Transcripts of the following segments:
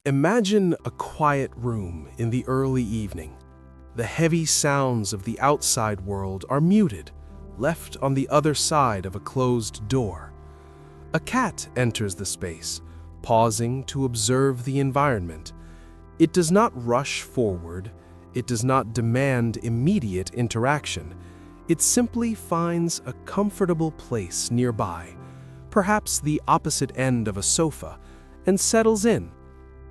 Imagine a quiet room in the early evening. The heavy sounds of the outside world are muted, left on the other side of a closed door. A cat enters the space, pausing to observe the environment. It does not rush forward. It does not demand immediate interaction. It simply finds a comfortable place nearby, perhaps the opposite end of a sofa, and settles in.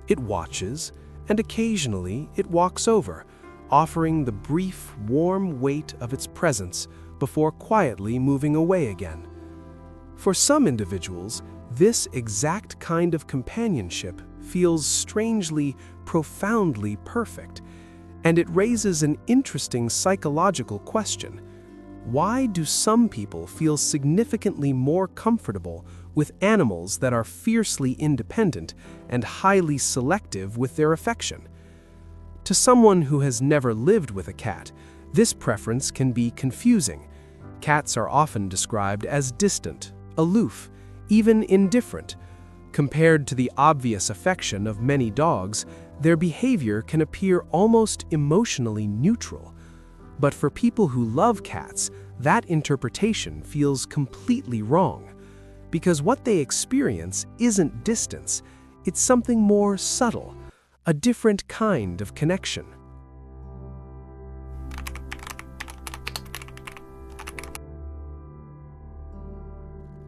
It watches, and occasionally it walks over, offering the brief, warm weight of its presence before quietly moving away again. For some individuals, this exact kind of companionship feels strangely, profoundly perfect, and it raises an interesting psychological question. Why do some people feel significantly more comfortable with animals that are fiercely independent and highly selective with their affection? To someone who has never lived with a cat, this preference can be confusing. Cats are often described as distant, aloof, even indifferent. Compared to the obvious affection of many dogs, their behavior can appear almost emotionally neutral. But for people who love cats, that interpretation feels completely wrong, because what they experience isn't distance, it's something more subtle, a different kind of connection.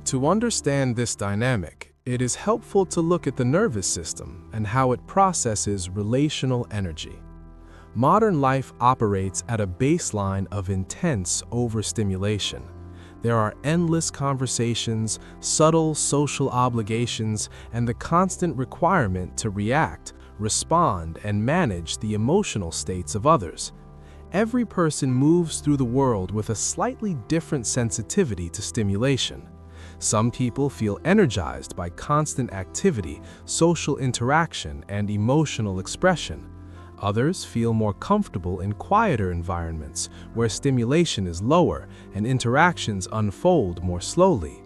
To understand this dynamic, it is helpful to look at the nervous system and how it processes relational energy. Modern life operates at a baseline of intense overstimulation. There are endless conversations, subtle social obligations, and the constant requirement to react, respond, and manage the emotional states of others. Every person moves through the world with a slightly different sensitivity to stimulation. Some people feel energized by constant activity, social interaction, and emotional expression. Others feel more comfortable in quieter environments where stimulation is lower and interactions unfold more slowly.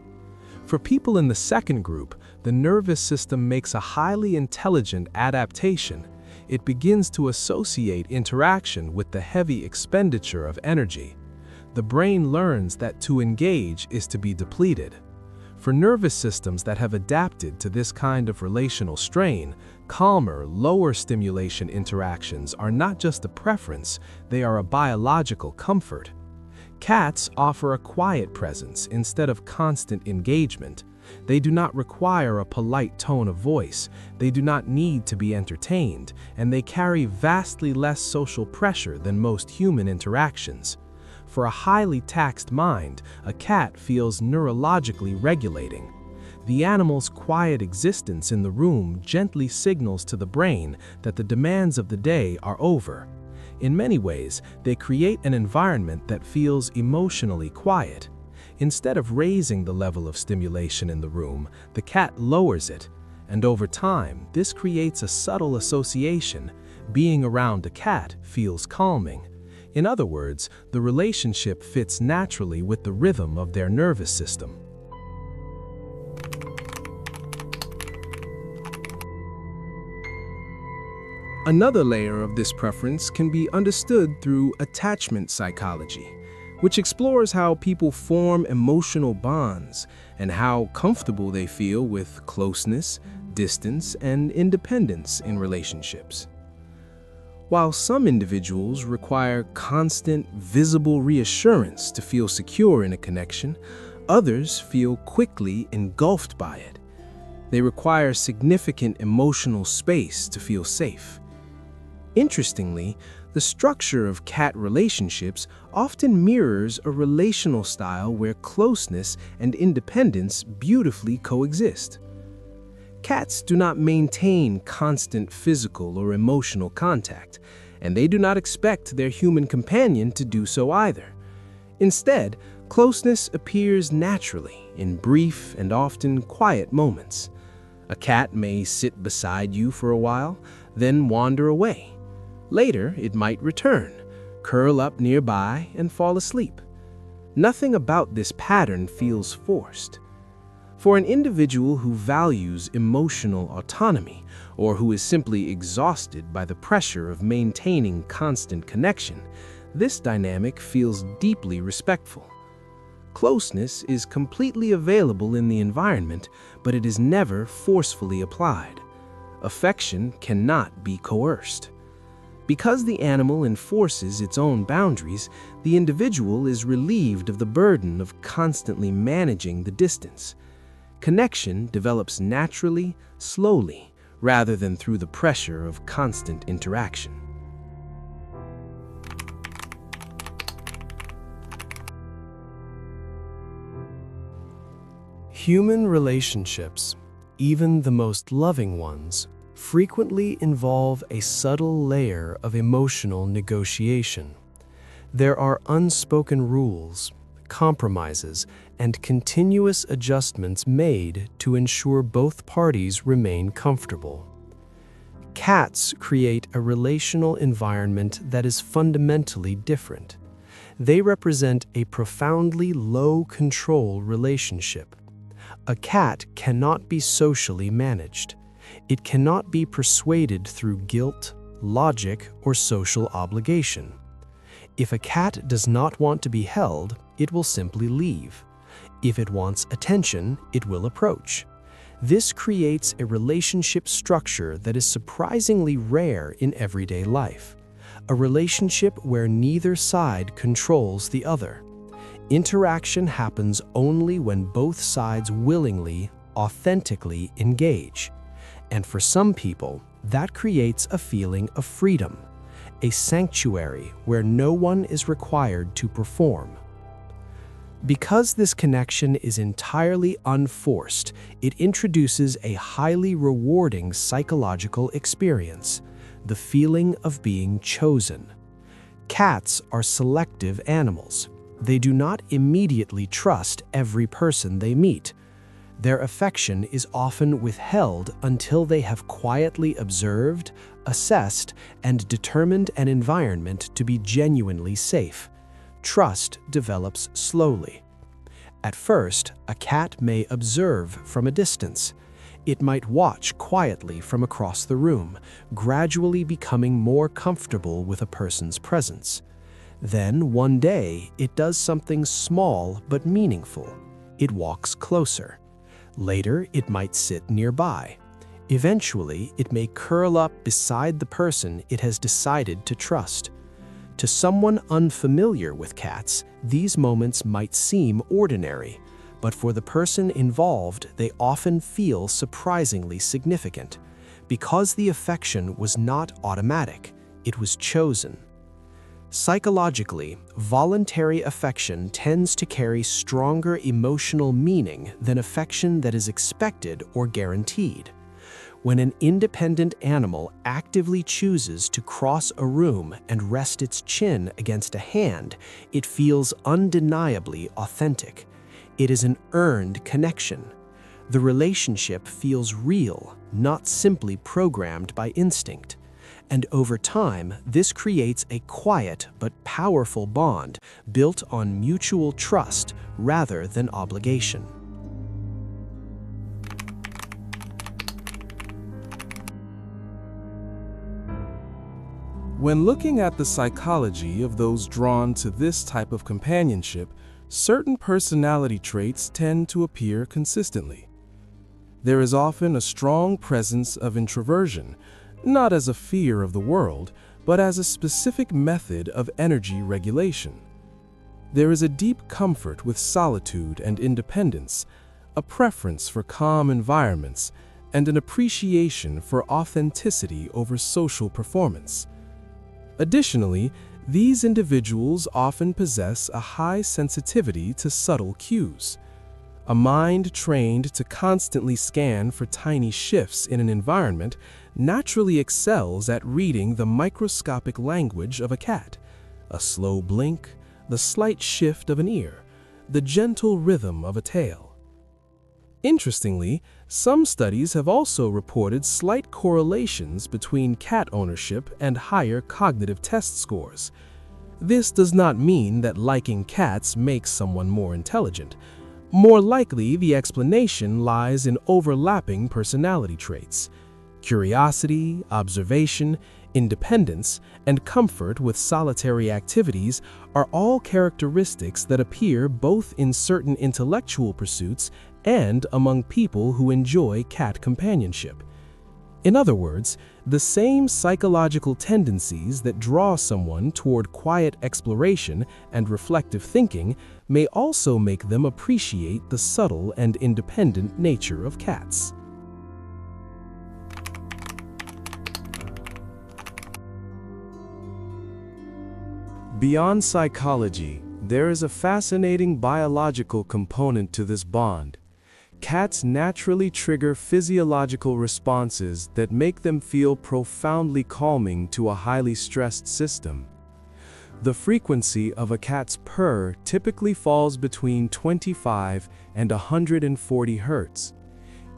For people in the second group, the nervous system makes a highly intelligent adaptation. It begins to associate interaction with the heavy expenditure of energy. The brain learns that to engage is to be depleted. For nervous systems that have adapted to this kind of relational strain, calmer, lower stimulation interactions are not just a preference, they are a biological comfort. Cats offer a quiet presence instead of constant engagement. They do not require a polite tone of voice, they do not need to be entertained, and they carry vastly less social pressure than most human interactions. For a highly taxed mind, a cat feels neurologically regulating. The animal's quiet existence in the room gently signals to the brain that the demands of the day are over. In many ways, they create an environment that feels emotionally quiet. Instead of raising the level of stimulation in the room, the cat lowers it, and over time, this creates a subtle association. Being around a cat feels calming. In other words, the relationship fits naturally with the rhythm of their nervous system. Another layer of this preference can be understood through attachment psychology, which explores how people form emotional bonds and how comfortable they feel with closeness, distance, and independence in relationships. While some individuals require constant, visible reassurance to feel secure in a connection, others feel quickly engulfed by it. They require significant emotional space to feel safe. Interestingly, the structure of cat relationships often mirrors a relational style where closeness and independence beautifully coexist. Cats do not maintain constant physical or emotional contact, and they do not expect their human companion to do so either. Instead, closeness appears naturally in brief and often quiet moments. A cat may sit beside you for a while, then wander away. Later, it might return, curl up nearby, and fall asleep. Nothing about this pattern feels forced. For an individual who values emotional autonomy, or who is simply exhausted by the pressure of maintaining constant connection, this dynamic feels deeply respectful. Closeness is completely available in the environment, but it is never forcefully applied. Affection cannot be coerced. Because the animal enforces its own boundaries, the individual is relieved of the burden of constantly managing the distance. Connection develops naturally, slowly, rather than through the pressure of constant interaction. Human relationships, even the most loving ones, frequently involve a subtle layer of emotional negotiation. There are unspoken rules, compromises, and continuous adjustments made to ensure both parties remain comfortable. Cats create a relational environment that is fundamentally different. They represent a profoundly low-control relationship. A cat cannot be socially managed. It cannot be persuaded through guilt, logic, or social obligation. If a cat does not want to be held, it will simply leave. If it wants attention, it will approach. This creates a relationship structure that is surprisingly rare in everyday life. A relationship where neither side controls the other. Interaction happens only when both sides willingly, authentically engage. And for some people, that creates a feeling of freedom, a sanctuary where no one is required to perform. Because this connection is entirely unforced, it introduces a highly rewarding psychological experience, the feeling of being chosen. Cats are selective animals. They do not immediately trust every person they meet. Their affection is often withheld until they have quietly observed, assessed, and determined an environment to be genuinely safe. Trust develops slowly. At first, a cat may observe from a distance. It might watch quietly from across the room, gradually becoming more comfortable with a person's presence. Then, one day, it does something small but meaningful. It walks closer. Later, it might sit nearby. Eventually, it may curl up beside the person it has decided to trust. To someone unfamiliar with cats, these moments might seem ordinary, but for the person involved, they often feel surprisingly significant. Because the affection was not automatic, it was chosen. Psychologically, voluntary affection tends to carry stronger emotional meaning than affection that is expected or guaranteed. When an independent animal actively chooses to cross a room and rest its chin against a hand, it feels undeniably authentic. It is an earned connection. The relationship feels real, not simply programmed by instinct. And over time, this creates a quiet but powerful bond built on mutual trust rather than obligation. When looking at the psychology of those drawn to this type of companionship, certain personality traits tend to appear consistently. There is often a strong presence of introversion, not as a fear of the world, but as a specific method of energy regulation. There is a deep comfort with solitude and independence, a preference for calm environments, and an appreciation for authenticity over social performance. Additionally, these individuals often possess a high sensitivity to subtle cues. A mind trained to constantly scan for tiny shifts in an environment naturally excels at reading the microscopic language of a cat, a slow blink, the slight shift of an ear, the gentle rhythm of a tail. Interestingly, some studies have also reported slight correlations between cat ownership and higher cognitive test scores. This does not mean that liking cats makes someone more intelligent, More likely, the explanation lies in overlapping personality traits. Curiosity, observation, independence, and comfort with solitary activities are all characteristics that appear both in certain intellectual pursuits and among people who enjoy cat companionship. In other words, the same psychological tendencies that draw someone toward quiet exploration and reflective thinking may also make them appreciate the subtle and independent nature of cats. Beyond psychology, there is a fascinating biological component to this bond. Cats naturally trigger physiological responses that make them feel profoundly calming to a highly stressed system. The frequency of a cat's purr typically falls between 25 and 140 Hz.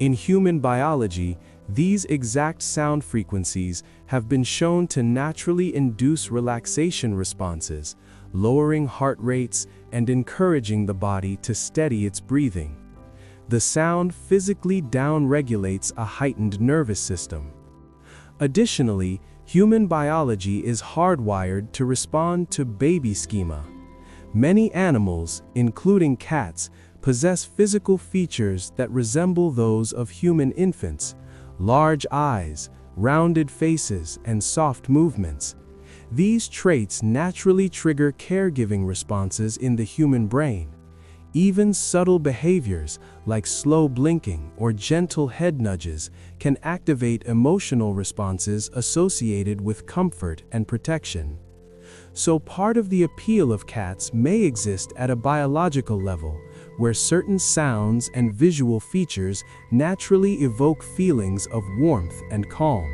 In human biology, these exact sound frequencies have been shown to naturally induce relaxation responses, lowering heart rates and encouraging the body to steady its breathing. The sound physically downregulates a heightened nervous system. Additionally, human biology is hardwired to respond to baby schema. Many animals, including cats, possess physical features that resemble those of human infants: large eyes, rounded faces, and soft movements. These traits naturally trigger caregiving responses in the human brain. Even subtle behaviors like slow blinking or gentle head nudges can activate emotional responses associated with comfort and protection. So part of the appeal of cats may exist at a biological level, where certain sounds and visual features naturally evoke feelings of warmth and calm.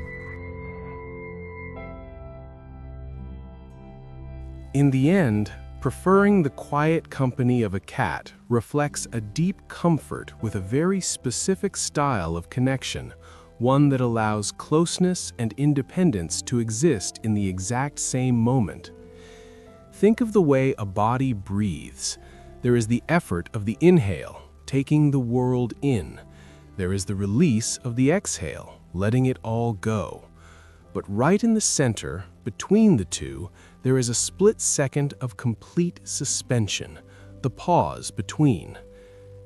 In the end, preferring the quiet company of a cat reflects a deep comfort with a very specific style of connection, one that allows closeness and independence to exist in the exact same moment. Think of the way a body breathes. There is the effort of the inhale, taking the world in. There is the release of the exhale, letting it all go. But right in the center, between the two, there is a split second of complete suspension, the pause between.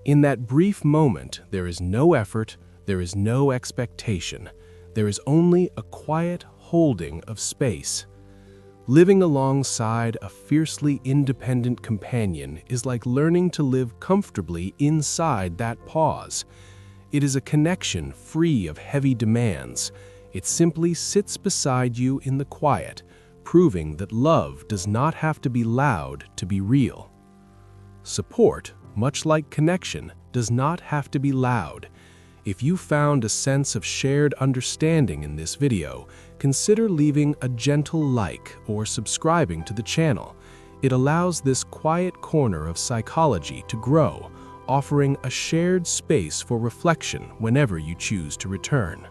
In that brief moment, there is no effort, there is no expectation. There is only a quiet holding of space. Living alongside a fiercely independent companion is like learning to live comfortably inside that pause. It is a connection free of heavy demands. It simply sits beside you in the quiet, proving that love does not have to be loud to be real. Support, much like connection, does not have to be loud. If you found a sense of shared understanding in this video, consider leaving a gentle like or subscribing to the channel. It allows this quiet corner of psychology to grow, offering a shared space for reflection whenever you choose to return.